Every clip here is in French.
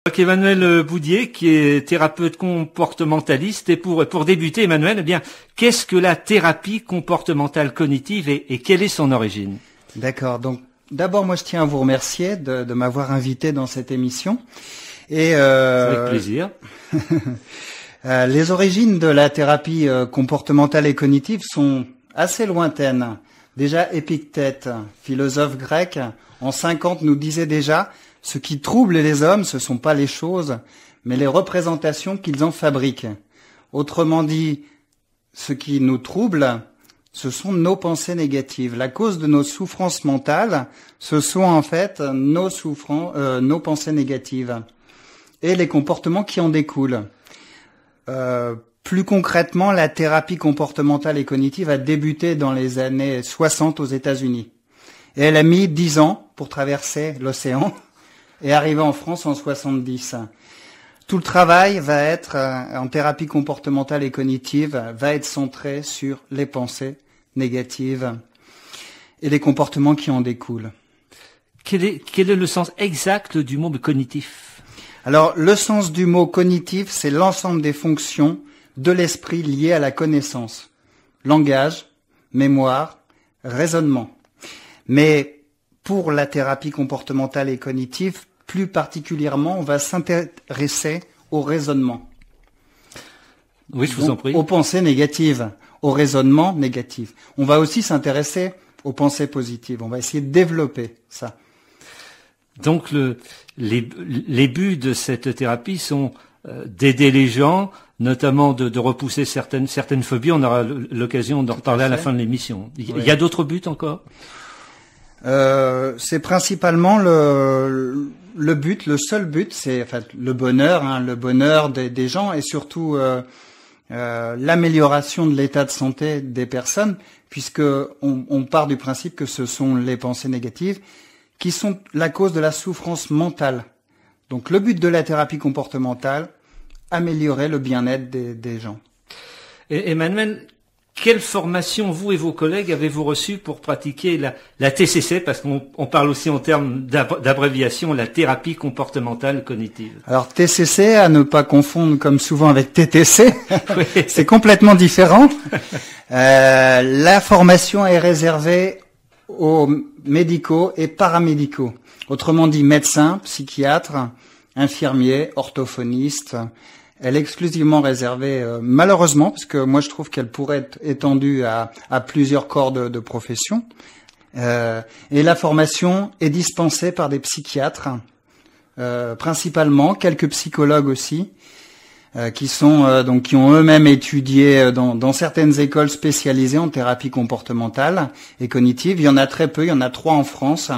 Donc Emmanuel Boudier, qui est thérapeute comportementaliste, et pour débuter, Emmanuel, eh bien, qu'est-ce que la thérapie comportementale cognitive et quelle est son origine? D'accord. Donc, d'abord, moi, je tiens à vous remercier de m'avoir invité dans cette émission. Et avec plaisir. Les origines de la thérapie comportementale et cognitive sont assez lointaines. Déjà, Épictète, philosophe grec, en 50 nous disait déjà: ce qui trouble les hommes, ce sont pas les choses, mais les représentations qu'ils en fabriquent. Autrement dit, ce qui nous trouble, ce sont nos pensées négatives. La cause de nos souffrances mentales, ce sont en fait nos pensées négatives et les comportements qui en découlent. Plus concrètement, la thérapie comportementale et cognitive a débuté dans les années 60 aux États-Unis. Et elle a mis 10 ans pour traverser l'océan et arriver en France en 70. Tout le travail va être, en thérapie comportementale et cognitive, va être centré sur les pensées négatives et les comportements qui en découlent. Quel est le sens exact du mot cognitif? Alors, le sens du mot cognitif, c'est l'ensemble des fonctions de l'esprit liées à la connaissance. Langage, mémoire, raisonnement. Mais pour la thérapie comportementale et cognitive, plus particulièrement, on va s'intéresser au raisonnement. Oui, je vous en prie. Aux pensées négatives, au raisonnement négatif. On va aussi s'intéresser aux pensées positives. On va essayer de développer ça. Donc, les buts de cette thérapie sont d'aider les gens, notamment de repousser certaines phobies. On aura l'occasion d'en reparler à la fin de l'émission. Il y a d'autres buts encore? C'est principalement le but, le seul but, c'est le bonheur des gens et surtout l'amélioration de l'état de santé des personnes, puisque on part du principe que ce sont les pensées négatives qui sont la cause de la souffrance mentale. Donc le but de la thérapie comportementale, améliorer le bien-être des gens. Et Emmanuel, quelle formation vous et vos collègues avez-vous reçu pour pratiquer la TCC, parce qu'on parle aussi en termes d'abréviation, la thérapie comportementale cognitive? Alors TCC, à ne pas confondre comme souvent avec TTC, oui. C'est complètement différent. La formation est réservée aux médicaux et paramédicaux. Autrement dit, médecins, psychiatres, infirmiers, orthophonistes. Elle est exclusivement réservée, malheureusement, parce que moi je trouve qu'elle pourrait être étendue à plusieurs corps de profession. Et la formation est dispensée par des psychiatres, principalement, quelques psychologues aussi, qui ont eux-mêmes étudié dans certaines écoles spécialisées en thérapie comportementale et cognitive. Il y en a très peu, il y en a 3 en France.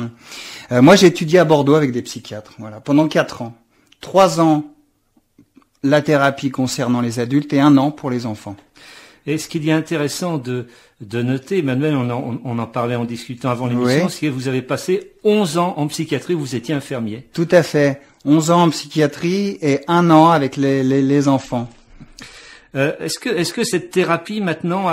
Moi j'ai étudié à Bordeaux avec des psychiatres, voilà, pendant 4 ans. 3 ans la thérapie concernant les adultes et 1 an pour les enfants. Et ce qu'il y a intéressant de noter, Emmanuel, on en parlait en discutant avant l'émission, oui. c'est que vous avez passé 11 ans en psychiatrie, vous étiez infirmier. Tout à fait. 11 ans en psychiatrie et 1 an avec les enfants. Est-ce que cette thérapie maintenant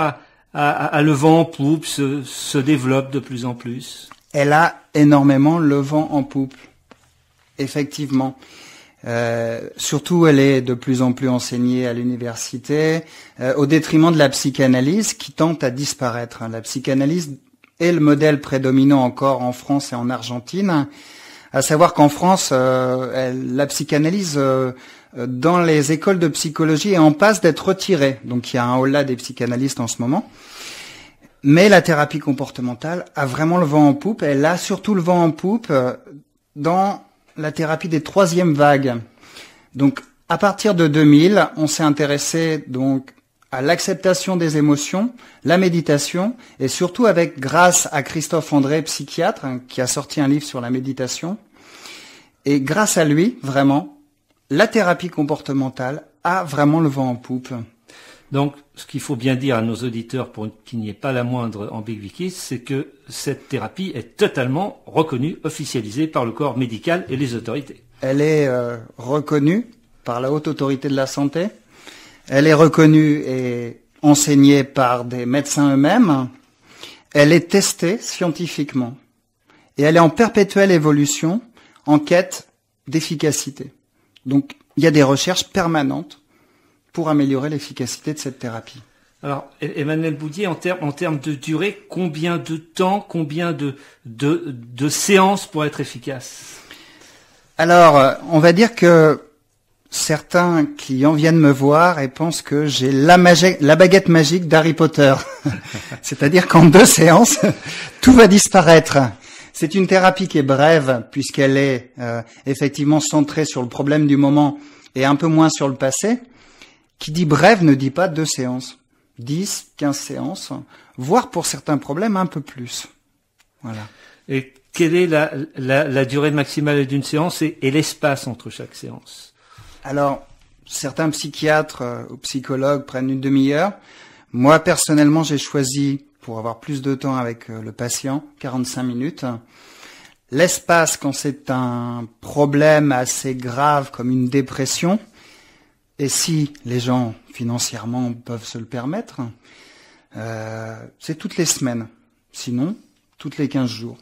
a le vent en poupe, se développe de plus en plus? Elle a énormément le vent en poupe. Effectivement. Surtout, elle est de plus en plus enseignée à l'université, au détriment de la psychanalyse qui tente à disparaître. La psychanalyse est le modèle prédominant encore en France et en Argentine. À savoir qu'en France, la psychanalyse dans les écoles de psychologie est en passe d'être retirée. Donc il y a un holà des psychanalystes en ce moment. Mais la thérapie comportementale a vraiment le vent en poupe. Elle a surtout le vent en poupe dans la thérapie des 3e vagues. Donc, à partir de 2000, on s'est intéressé donc à l'acceptation des émotions, la méditation, et surtout grâce à Christophe André, psychiatre, qui a sorti un livre sur la méditation. Et grâce à lui, vraiment, la thérapie comportementale a vraiment le vent en poupe. Donc, ce qu'il faut bien dire à nos auditeurs pour qu'il n'y ait pas la moindre ambiguïté, c'est que cette thérapie est totalement reconnue, officialisée par le corps médical et les autorités. Elle est reconnue par la Haute Autorité de la Santé. Elle est reconnue et enseignée par des médecins eux-mêmes. Elle est testée scientifiquement. Et elle est en perpétuelle évolution, en quête d'efficacité. Donc, il y a des recherches permanentes pour améliorer l'efficacité de cette thérapie. Alors, Emmanuel Boudier, en termes de durée, combien de temps, combien de séances pour être efficace? Alors, on va dire que certains clients viennent me voir et pensent que j'ai la baguette magique d'Harry Potter. C'est-à-dire qu'en 2 séances, tout va disparaître. C'est une thérapie qui est brève puisqu'elle est effectivement centrée sur le problème du moment et un peu moins sur le passé. Qui dit brève ne dit pas 2 séances. 10, 15 séances, voire pour certains problèmes un peu plus. Voilà. Et quelle est la durée maximale d'une séance et l'espace entre chaque séance? Alors, certains psychiatres ou psychologues prennent une demi-heure. Moi, personnellement, j'ai choisi, pour avoir plus de temps avec le patient, 45 minutes. L'espace, quand c'est un problème assez grave comme une dépression, et si les gens financièrement peuvent se le permettre, c'est toutes les semaines. Sinon, toutes les 15 jours.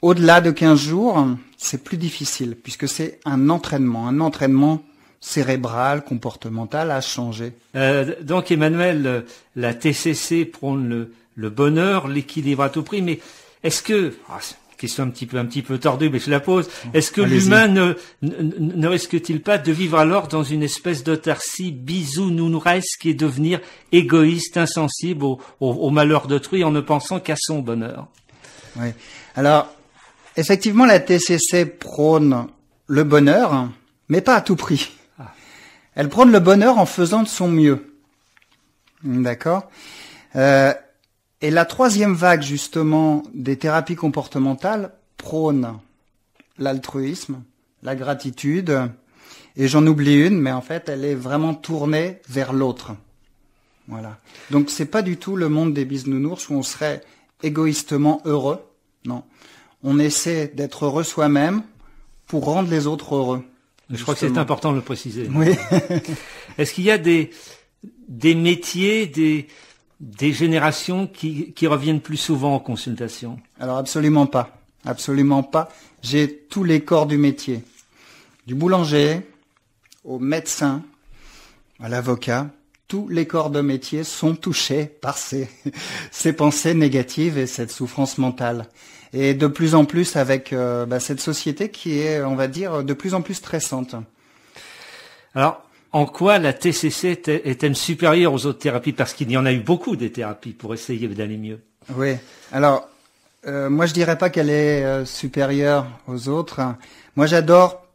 Au-delà de 15 jours, c'est plus difficile, puisque c'est un entraînement cérébral, comportemental à changer. Donc Emmanuel, la TCC prône le bonheur, l'équilibre à tout prix, mais est-ce que, question un petit peu tordue, mais je la pose, est-ce que l'humain ne risque-t-il pas de vivre alors dans une espèce d'autarcie bisounouresque et devenir égoïste, insensible au malheur d'autrui en ne pensant qu'à son bonheur? Oui. Alors, effectivement, la TCC prône le bonheur, mais pas à tout prix. Elle prône le bonheur en faisant de son mieux. D'accord? Et la 3e vague, justement, des thérapies comportementales prône l'altruisme, la gratitude, et j'en oublie une, mais en fait, elle est vraiment tournée vers l'autre. Voilà. Donc, c'est pas du tout le monde des bisounours où on serait égoïstement heureux. Non. On essaie d'être heureux soi-même pour rendre les autres heureux. Je crois que c'est important de le préciser. Oui. Est-ce qu'il y a des métiers, des générations qui reviennent plus souvent en consultation? Alors absolument pas. Absolument pas. J'ai tous les corps du métier. Du boulanger au médecin, à l'avocat. Tous les corps de métier sont touchés par ces pensées négatives et cette souffrance mentale. Et de plus en plus avec cette société qui est, on va dire, de plus en plus stressante. Alors, en quoi la TCC est-elle supérieure aux autres thérapies? Parce qu'il y en a eu beaucoup des thérapies pour essayer d'aller mieux. Oui. Alors, moi je dirais pas qu'elle est supérieure aux autres. Moi j'adore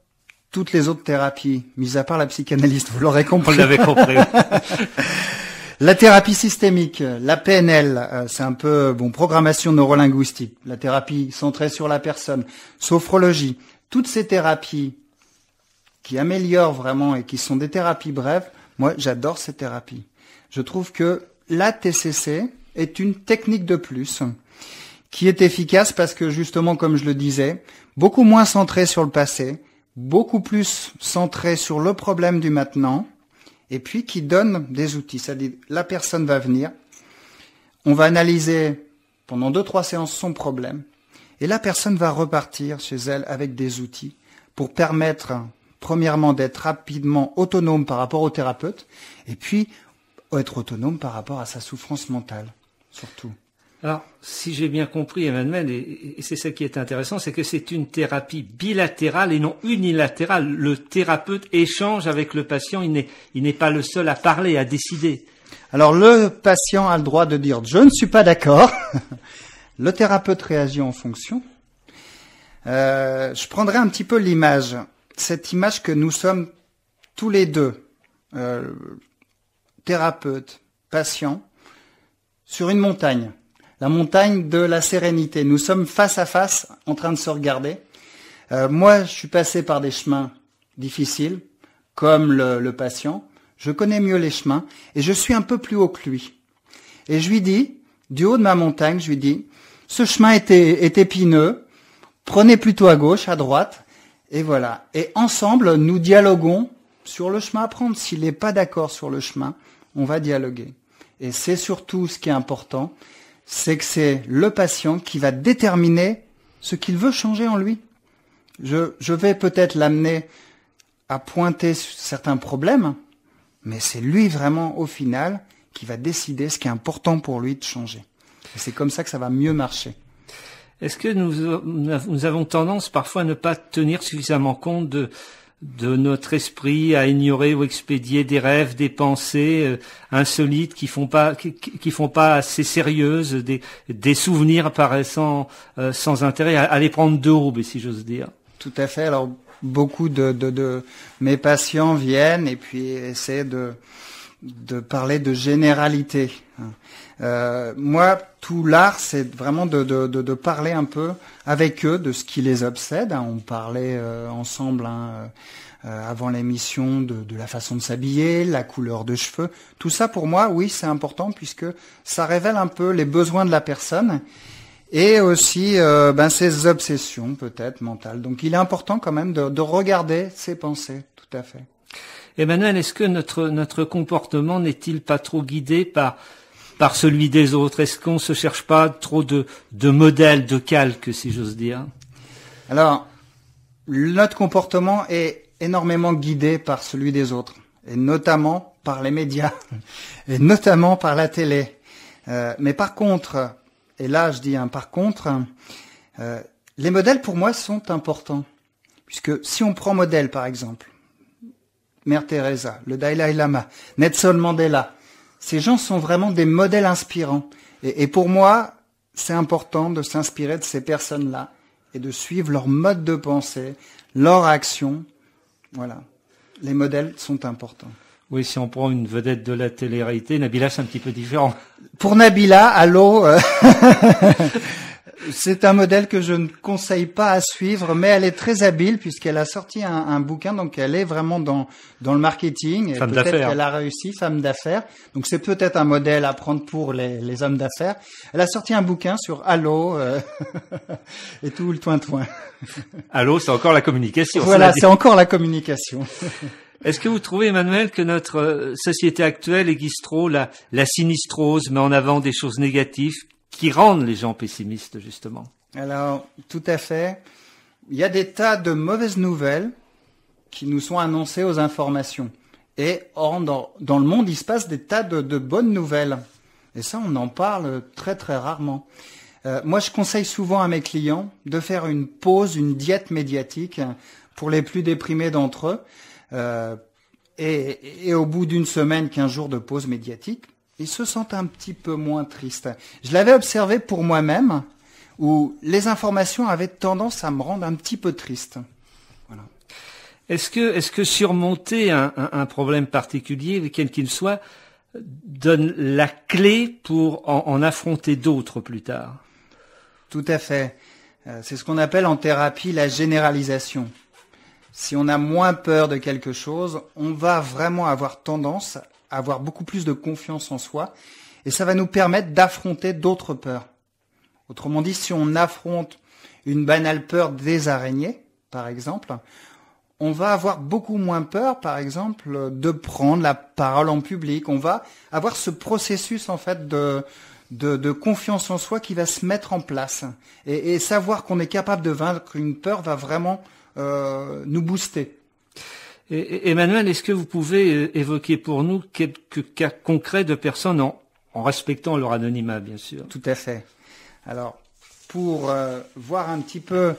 toutes les autres thérapies, mis à part la psychanalyse, vous l'aurez compris. Vous l'avez compris. La thérapie systémique, la PNL, c'est un peu programmation neurolinguistique, la thérapie centrée sur la personne, sophrologie, toutes ces thérapies qui améliorent vraiment et qui sont des thérapies brèves, moi j'adore ces thérapies. Je trouve que la TCC est une technique de plus qui est efficace parce que justement, comme je le disais, beaucoup moins centrée sur le passé, beaucoup plus centrée sur le problème du maintenant, et puis qui donne des outils. C'est-à-dire, la personne va venir, on va analyser pendant 2-3 séances son problème, et la personne va repartir chez elle avec des outils pour permettre, premièrement, d'être rapidement autonome par rapport au thérapeute, et puis être autonome par rapport à sa souffrance mentale, surtout. Alors, si j'ai bien compris, Emmanuel, et c'est ça qui est intéressant, c'est que c'est une thérapie bilatérale et non unilatérale. Le thérapeute échange avec le patient, il n'est pas le seul à parler, à décider. Alors, le patient a le droit de dire « je ne suis pas d'accord ». Le thérapeute réagit en fonction. Je prendrai un petit peu l'image, cette image que nous sommes tous les deux, thérapeute, patient, sur une montagne. La montagne de la sérénité. Nous sommes face à face, en train de se regarder. Moi, je suis passé par des chemins difficiles, comme le patient. Je connais mieux les chemins, et je suis un peu plus haut que lui. Et je lui dis, du haut de ma montagne, je lui dis, ce chemin est épineux, prenez plutôt à gauche, à droite, et voilà. Et ensemble, nous dialoguons sur le chemin à prendre. S'il n'est pas d'accord sur le chemin, on va dialoguer. Et c'est surtout ce qui est important, c'est que c'est le patient qui va déterminer ce qu'il veut changer en lui. Je vais peut-être l'amener à pointer certains problèmes, mais c'est lui vraiment, au final, qui va décider ce qui est important pour lui de changer. Et c'est comme ça que ça va mieux marcher. Est-ce que nous avons tendance parfois à ne pas tenir suffisamment compte de notre esprit, à ignorer ou expédier des rêves, des pensées insolites qui font pas assez sérieuses, des souvenirs paraissant sans intérêt, à les prendre de haut, si j'ose dire. Tout à fait. Alors beaucoup de mes patients viennent et puis essaient de parler de généralité. Moi, tout l'art, c'est vraiment de parler un peu avec eux de ce qui les obsède. On parlait ensemble avant l'émission de la façon de s'habiller, la couleur de cheveux. Tout ça, pour moi, oui, c'est important puisque ça révèle un peu les besoins de la personne et aussi ses obsessions peut-être mentales. Donc, il est important quand même de regarder ses pensées, tout à fait. Emmanuel, est-ce que notre comportement n'est-il pas trop guidé par celui des autres? Est-ce qu'on se cherche pas trop de modèles, de calques, si j'ose dire? Alors, notre comportement est énormément guidé par celui des autres, et notamment par les médias, et notamment par la télé. Mais par contre, et là je dis par contre, les modèles pour moi sont importants, puisque si on prend modèle par exemple, Mère Teresa, le Dalai Lama, Nelson Mandela, ces gens sont vraiment des modèles inspirants. Et pour moi, c'est important de s'inspirer de ces personnes-là et de suivre leur mode de pensée, leur action. Voilà. Les modèles sont importants. Oui, si on prend une vedette de la télé-réalité, Nabila, c'est un petit peu différent. Pour Nabila, allô, c'est un modèle que je ne conseille pas à suivre, mais elle est très habile puisqu'elle a sorti un bouquin, donc elle est vraiment dans le marketing. Femme peut-être d'affaires. qu'elle a réussi, femme d'affaires. Donc c'est peut-être un modèle à prendre pour les hommes d'affaires. Elle a sorti un bouquin sur Allo et tout le toin-toin. Allo, c'est encore la communication. Voilà, c'est encore la communication. Est-ce que vous trouvez, Emmanuel, que notre société actuelle aiguise trop la sinistrose, met en avant des choses négatives qui rendent les gens pessimistes, justement? Alors, tout à fait. Il y a des tas de mauvaises nouvelles qui nous sont annoncées aux informations. Et dans le monde, il se passe des tas de bonnes nouvelles. Et ça, on en parle très très rarement. Moi, je conseille souvent à mes clients de faire une pause, une diète médiatique pour les plus déprimés d'entre eux. Et au bout d'une semaine, 15 jours de pause médiatique, ils se sentent un petit peu moins tristes. Je l'avais observé pour moi-même, où les informations avaient tendance à me rendre un petit peu triste. Voilà. Est-ce que surmonter un problème particulier, quel qu'il soit, donne la clé pour en affronter d'autres plus tard? Tout à fait. C'est ce qu'on appelle en thérapie la généralisation. Si on a moins peur de quelque chose, on va vraiment avoir tendance à avoir beaucoup plus de confiance en soi et ça va nous permettre d'affronter d'autres peurs. Autrement dit, si on affronte une banale peur des araignées, par exemple, on va avoir beaucoup moins peur, par exemple, de prendre la parole en public. On va avoir ce processus, en fait, de confiance en soi qui va se mettre en place. Et savoir qu'on est capable de vaincre une peur va vraiment nous booster. Et Emmanuel, est-ce que vous pouvez évoquer pour nous quelques cas concrets de personnes en respectant leur anonymat, bien sûr? Tout à fait. Alors, pour voir un petit peu,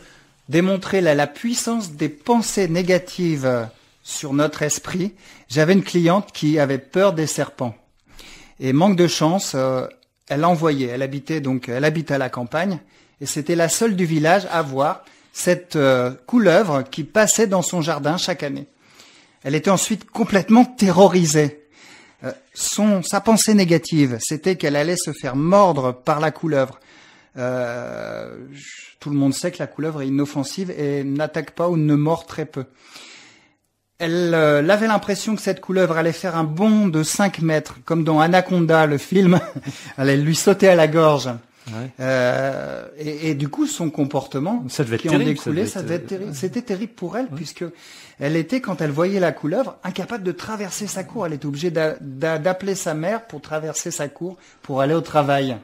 démontrer la puissance des pensées négatives sur notre esprit, j'avais une cliente qui avait peur des serpents. Et manque de chance, elle habite à la campagne, et c'était la seule du village à voir cette couleuvre qui passait dans son jardin chaque année. Elle était ensuite complètement terrorisée. Sa pensée négative, c'était qu'elle allait se faire mordre par la couleuvre. Tout le monde sait que la couleuvre est inoffensive et n'attaque pas ou ne mord très peu. Elle avait l'impression que cette couleuvre allait faire un bond de 5 mètres, comme dans Anaconda, le film. Elle allait lui sauter à la gorge. Ouais. Et du coup, son comportement qui en découlait, ça devait être terrible. C'était terrible pour elle, puisque elle était, quand elle voyait la couleuvre, incapable de traverser sa cour. Elle était obligée d'appeler sa mère pour traverser sa cour pour aller au travail.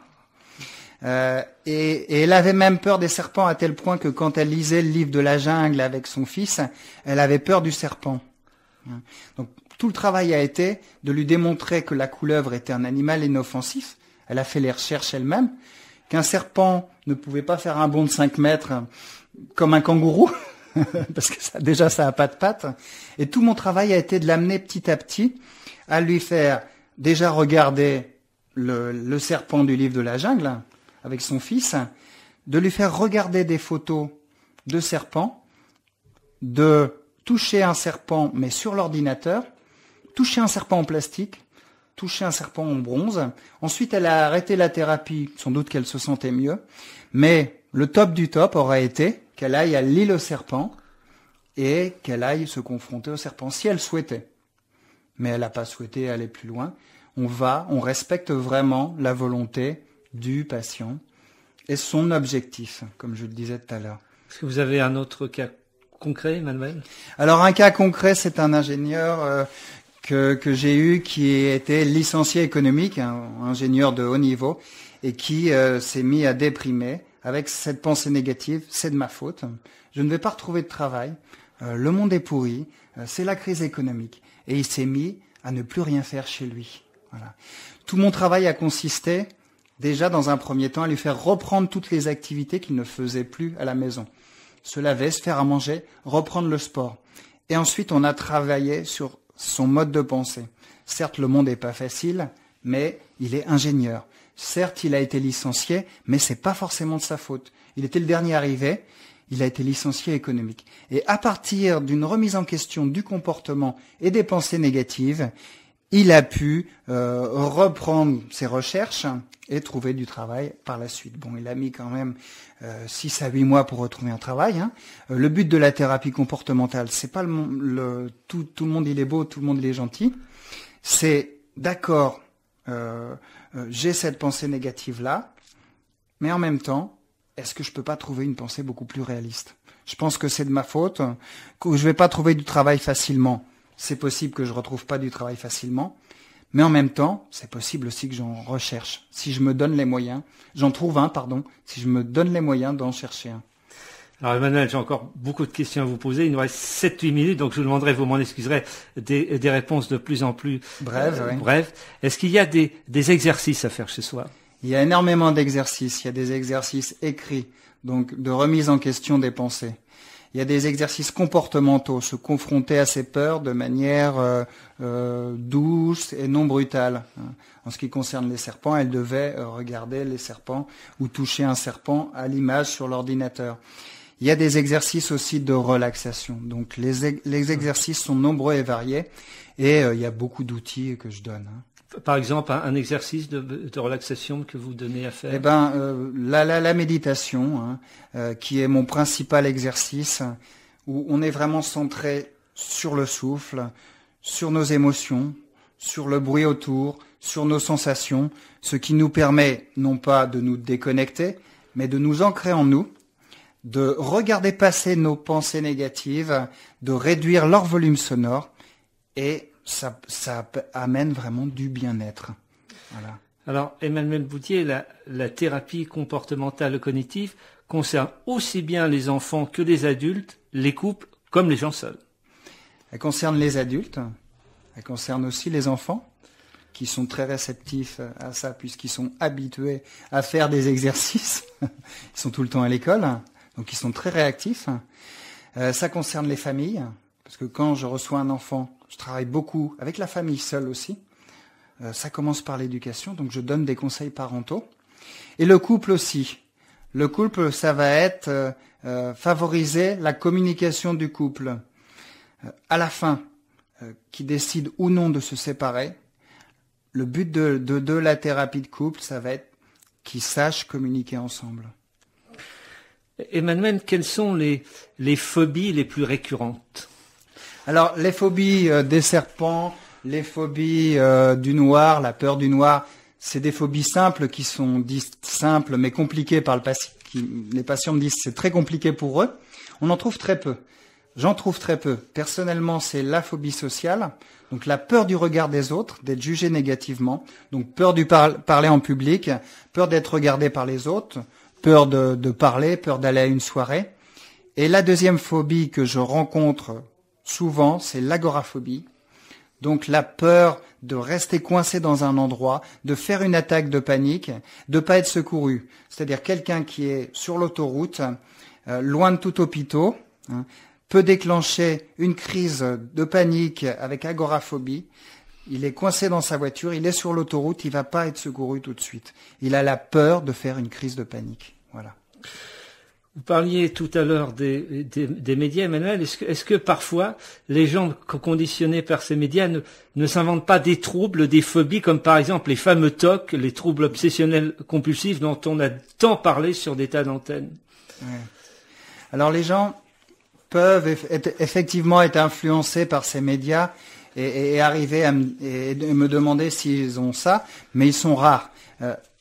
Et elle avait même peur des serpents à tel point que quand elle lisait le livre de la jungle avec son fils, elle avait peur du serpent. Donc tout le travail a été de lui démontrer que la couleuvre était un animal inoffensif. Elle a fait les recherches elle-même, qu'un serpent ne pouvait pas faire un bond de 5 mètres comme un kangourou, parce que ça a pas de pattes. Et tout mon travail a été de l'amener petit à petit à lui faire déjà regarder le serpent du livre de la jungle avec son fils, de lui faire regarder des photos de serpents, de toucher un serpent mais sur l'ordinateur, toucher un serpent en plastique, toucher un serpent en bronze. Ensuite, elle a arrêté la thérapie, sans doute qu'elle se sentait mieux, mais le top du top aurait été qu'elle aille à l'île aux serpents et qu'elle aille se confronter aux serpents, si elle souhaitait. Mais elle n'a pas souhaité aller plus loin. On respecte vraiment la volonté du patient et son objectif, comme je le disais tout à l'heure. Est-ce que vous avez un autre cas concret, Emmanuel? Alors un cas concret, c'est un ingénieur que j'ai eu qui était licencié économique, un ingénieur de haut niveau, et qui s'est mis à déprimer avec cette pensée négative, c'est de ma faute, je ne vais pas retrouver de travail, le monde est pourri, c'est la crise économique. Et il s'est mis à ne plus rien faire chez lui. Voilà. Tout mon travail a consisté, déjà dans un premier temps, à lui faire reprendre toutes les activités qu'il ne faisait plus à la maison. Se laver, se faire à manger, reprendre le sport. Et ensuite, on a travaillé sur son mode de pensée. Certes, le monde n'est pas facile, mais il est ingénieur. Certes, il a été licencié, mais c'est pas forcément de sa faute. Il était le dernier arrivé, il a été licencié économique. Et à partir d'une remise en question du comportement et des pensées négatives, il a pu reprendre ses recherches et trouver du travail par la suite. Bon, il a mis quand même 6 à 8 mois pour retrouver un travail. Le but de la thérapie comportementale, c'est pas tout le monde il est beau, tout le monde il est gentil. C'est d'accord, j'ai cette pensée négative là, mais en même temps, est-ce que je peux pas trouver une pensée beaucoup plus réaliste? Je pense que c'est de ma faute, que je vais pas trouver du travail facilement. C'est possible que je retrouve pas du travail facilement, mais en même temps, c'est possible aussi que j'en recherche. Si je me donne les moyens, j'en trouve un, si je me donne les moyens d'en chercher un. Alors Emmanuel, j'ai encore beaucoup de questions à vous poser. Il nous reste 7-8 minutes, donc je vous demanderai, vous m'en excuserez, des réponses de plus en plus brèves. Est-ce qu'il y a des exercices à faire chez soi? Il y a énormément d'exercices. Il y a des exercices écrits, donc de remise en question des pensées. Il y a des exercices comportementaux, se confronter à ses peurs de manière douce et non brutale. En ce qui concerne les serpents, elle devait regarder les serpents ou toucher un serpent à l'image sur l'ordinateur. Il y a des exercices aussi de relaxation. Donc les exercices sont nombreux et variés et il y a beaucoup d'outils que je donne. Par exemple, un exercice de relaxation que vous donnez à faire? Eh ben, la méditation, qui est mon principal exercice, où on est vraiment centré sur le souffle, sur nos émotions, sur le bruit autour, sur nos sensations, ce qui nous permet non pas de nous déconnecter, mais de nous ancrer en nous, de regarder passer nos pensées négatives, de réduire leur volume sonore, et ça amène vraiment du bien-être. Voilà. Alors, Emmanuel Bouthier, la thérapie comportementale cognitive concerne aussi bien les enfants que les adultes, les couples comme les gens seuls. Elle concerne les adultes, elle concerne aussi les enfants, qui sont très réceptifs à ça, puisqu'ils sont habitués à faire des exercices. Ils sont tout le temps à l'école, donc ils sont très réactifs. Ça concerne les familles, parce que quand je reçois un enfant, je travaille beaucoup avec la famille seule aussi. Ça commence par l'éducation, donc je donne des conseils parentaux. Et le couple aussi. Le couple, ça va être favoriser la communication du couple. À la fin, qui décide ou non de se séparer, le but de la thérapie de couple, ça va être qu'ils sachent communiquer ensemble. Emmanuel, quelles sont les phobies les plus récurrentes? Alors, les phobies des serpents, les phobies du noir, la peur du noir, c'est des phobies simples qui sont dites simples mais compliquées par le patient. Les patients me disent c'est très compliqué pour eux. On en trouve très peu. J'en trouve très peu. Personnellement, c'est la phobie sociale, donc la peur du regard des autres, d'être jugé négativement, donc peur du parler en public, peur d'être regardé par les autres, peur de parler, peur d'aller à une soirée. Et la deuxième phobie que je rencontre souvent, c'est l'agoraphobie. Donc la peur de rester coincé dans un endroit, de faire une attaque de panique, de pas être secouru. C'est-à-dire quelqu'un qui est sur l'autoroute, loin de tout hôpital, peut déclencher une crise de panique avec agoraphobie. Il est coincé dans sa voiture, il est sur l'autoroute, il va pas être secouru tout de suite. Il a la peur de faire une crise de panique. Voilà. Vous parliez tout à l'heure des médias, Emmanuel. Est-ce que parfois les gens conditionnés par ces médias ne s'inventent pas des troubles, des phobies, comme par exemple les fameux TOC, les troubles obsessionnels compulsifs dont on a tant parlé sur des tas d'antennes? Ouais. Alors les gens peuvent effectivement être influencés par ces médias et arriver à me demander s'ils ont ça, mais ils sont rares.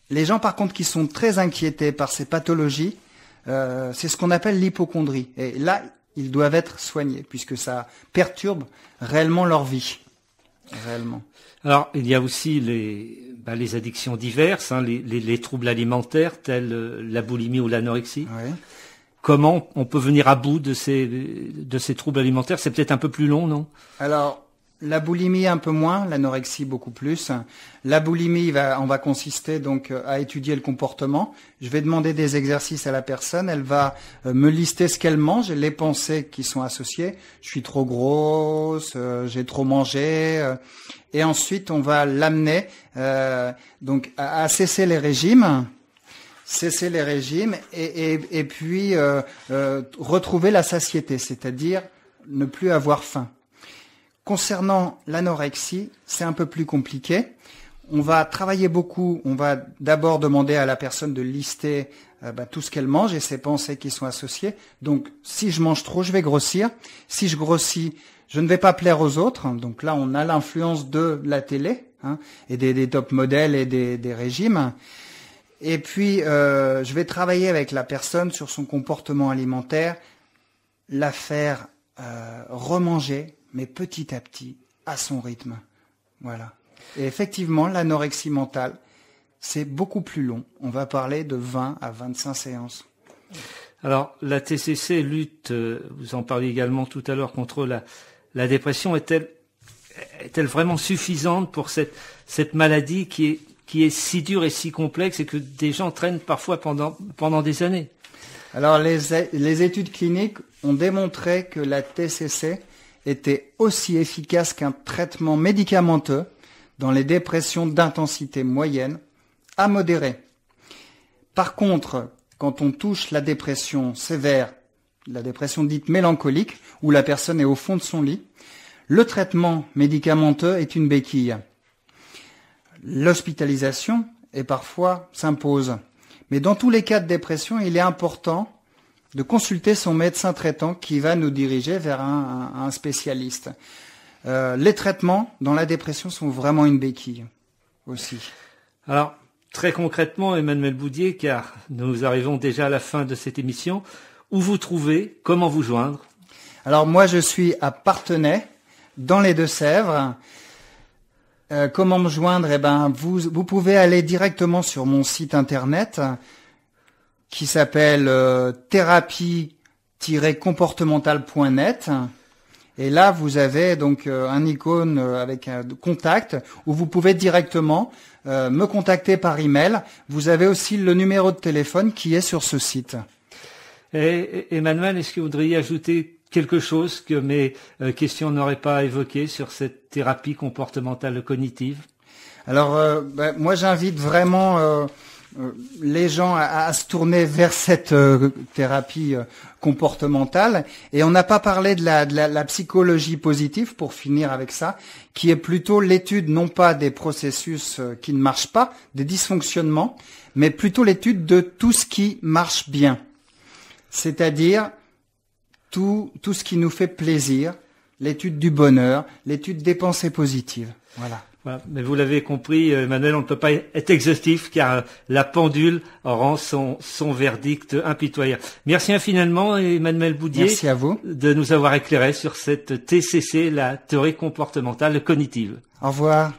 Les gens par contre qui sont très inquiétés par ces pathologies, c'est ce qu'on appelle l'hypocondrie. Et là, ils doivent être soignés, puisque ça perturbe réellement leur vie. Réellement. Alors, il y a aussi les addictions diverses, les troubles alimentaires, tels la boulimie ou l'anorexie. Oui. Comment on peut venir à bout de ces troubles alimentaires? C'est peut-être un peu plus long, non? Alors, la boulimie un peu moins, l'anorexie beaucoup plus. La boulimie on va consister donc à étudier le comportement. Je vais demander des exercices à la personne. Elle va me lister ce qu'elle mange et les pensées qui sont associées. Je suis trop grosse, j'ai trop mangé. Et ensuite, on va l'amener donc à cesser les régimes. Et puis retrouver la satiété, c'est-à-dire ne plus avoir faim. Concernant l'anorexie, c'est un peu plus compliqué. On va travailler beaucoup. On va d'abord demander à la personne de lister tout ce qu'elle mange et ses pensées qui sont associées. Donc, si je mange trop, je vais grossir. Si je grossis, je ne vais pas plaire aux autres. Donc là, on a l'influence de la télé et des top modèles et des régimes. Et puis, je vais travailler avec la personne sur son comportement alimentaire, la faire remanger, mais petit à petit, à son rythme. Voilà. Et effectivement, l'anorexie mentale, c'est beaucoup plus long. On va parler de 20 à 25 séances. Alors, la TCC lutte, vous en parliez également tout à l'heure, contre la dépression. Est-elle vraiment suffisante pour cette maladie qui est si dure et si complexe et que des gens traînent parfois pendant des années? Alors, les études cliniques ont démontré que la TCC était aussi efficace qu'un traitement médicamenteux dans les dépressions d'intensité moyenne à modérée. Par contre, quand on touche la dépression sévère, la dépression dite mélancolique, où la personne est au fond de son lit, le traitement médicamenteux est une béquille. L'hospitalisation, et parfois, s'impose. Mais dans tous les cas de dépression, il est important de consulter son médecin traitant qui va nous diriger vers un spécialiste. Les traitements dans la dépression sont vraiment une béquille aussi. Alors, très concrètement, Emmanuel Boudier, car nous arrivons déjà à la fin de cette émission, où vous trouvez, comment vous joindre? Alors moi, je suis à Parthenay, dans les Deux-Sèvres. Comment me joindre? Vous pouvez aller directement sur mon site internet qui s'appelle thérapie-comportementale.net. Et là, vous avez donc un icône avec un contact où vous pouvez directement me contacter par email. Vous avez aussi le numéro de téléphone qui est sur ce site. Et Emmanuel, est-ce que vous voudriez ajouter quelque chose que mes questions n'auraient pas évoqué sur cette thérapie comportementale cognitive? Alors, moi, j'invite vraiment les gens à se tourner vers cette thérapie comportementale. Et on n'a pas parlé de la psychologie positive, pour finir avec ça, qui est plutôt l'étude non pas des processus qui ne marchent pas, des dysfonctionnements, mais plutôt l'étude de tout ce qui marche bien. C'est-à-dire tout ce qui nous fait plaisir, l'étude du bonheur, l'étude des pensées positives. Voilà. Voilà. Mais vous l'avez compris, Emmanuel, on ne peut pas être exhaustif car la pendule rend son verdict impitoyable. Merci infiniment, Emmanuel Boudier. Merci à vous. De nous avoir éclairé sur cette TCC, la théorie comportementale cognitive. Au revoir.